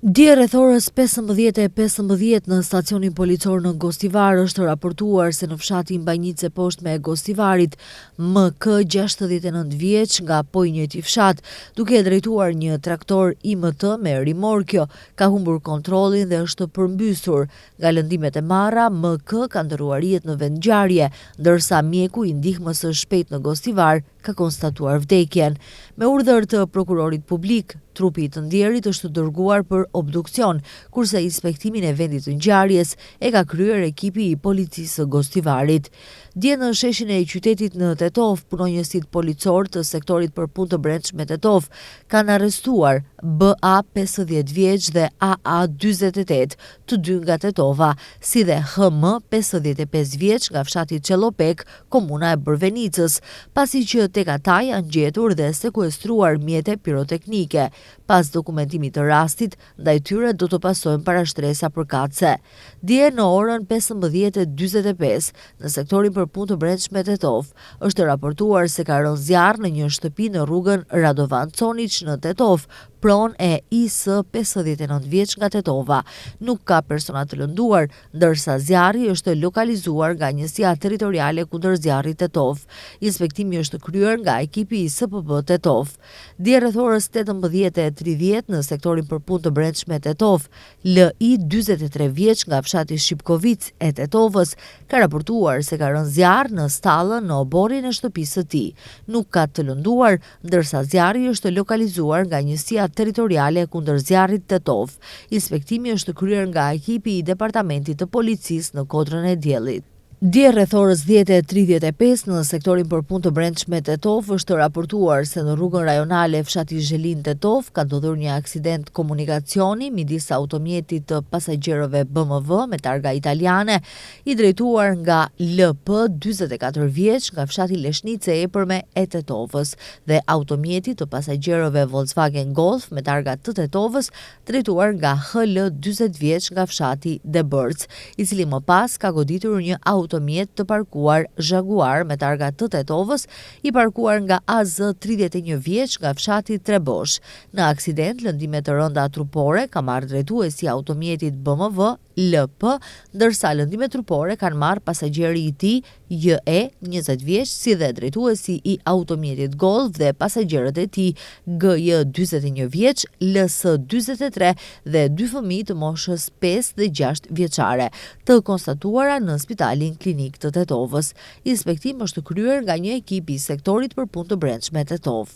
Dje rreth orës 15:15 në stacionin policor në Gostivar është raportuar se në fshatin Banjice poshtme e Gostivarit, MK 69 vjeç nga po i njëjti fshat, duke drejtuar një traktor IMT me rimorkjo, ka humbur kontrollin dhe është përmbysur. Nga lëndimet e marra, MK ka ndërruar jetë në vend ngjarje, ndërsa mjeku i ndihmës së shpejtë në Gostivar ka konstatuar vdekjen. Me urdhër të prokurorit publik, trupi i të ndjerit është dërguar për obduksion, kurse inspektimin e vendit të ngjarjes e ka kryer ekipi i policisë së Gostivarit. Dje në sheshin e qytetit në Tetov, punonjësit policor të sektorit për punë të brendshme Tetov kanë arrestuar BA 50 vjeç dhe AA 48, të dy nga Tetova, si dhe HM 55 vjeç nga fshati Çellopek, komuna e Bërvenicës, pasi që tek ata janë gjetur dhe sekuestruar mjete piroteknike. Pas dokumentimit të rastit, ndaj tyre do të pasojnë parashtresa përkatëse. Dje në orën 15:45, në sektorin për punë të brendshme Tetov, është raportuar se ka rënë zjarr në një shtëpi në rrugën Radovan Conić në Tetov, pronë e IS 59 vjeç nga Tetova. Nuk ka persona të lënduar, ndërsa zjarri është lokalizuar nga Njësia Territoriale kundër zjarrit Tetov. Inspektimi është kryer nga ekipi i SPB Tetov. Dje rreth orës 18:30 në sektorin për punë të brendshme Tetov, LI 43 vjeç nga fshati Shipkovic e Tetovës ka raportuar se ka rënë zjarr në stallën në oborrin e shtëpisë së tij. Nuk ka të lënduar, ndërsa zjarri është lokalizuar nga Njësia Territoriale kundër zjarrit Tetov. Inspektimi është kryer nga ekipi i departamentit të policisë në Kodrën e Diellit. Dje rreth orës 10:35 në sektorin për punë të brendshme Tetov është raportuar se në rrugën rajonale fshati Zhelin Tetov ka ndodhur një aksident komunikacioni midis automjetit të pasagjerëve BMW me targa italiane, i drejtuar nga LP 44 vjeç nga fshati Leshnice e Epërme e Tetovës dhe automjetit të pasagjerëve Volkswagen Golf me targa të Tetovës, drejtuar nga HL 40 vjeç nga fshati Debërc, i cili më pas ka goditur një automjet të parkuar Jaguar me targa të Tetovës, i parkuar nga AZ 31 vjeç nga fshati Trebosh. Në aksident, lëndime të rënda trupore ka marrë drejtuesi i automjetit BMW LP, ndërsa lëndime trupore kanë marrë pasagjeri i tij JE 20 vjeç, si dhe drejtuesi i automjetit Golf dhe pasagjerët e tij GJ 41 vjeç, LS 43 dhe dy fëmijë të moshës 5 dhe 6 vjeçare, të konstatuara në Spitalin Klinik të Tetovës. Inspektim është kryer nga një ekip i sektorit për punë të brendshme Tetov.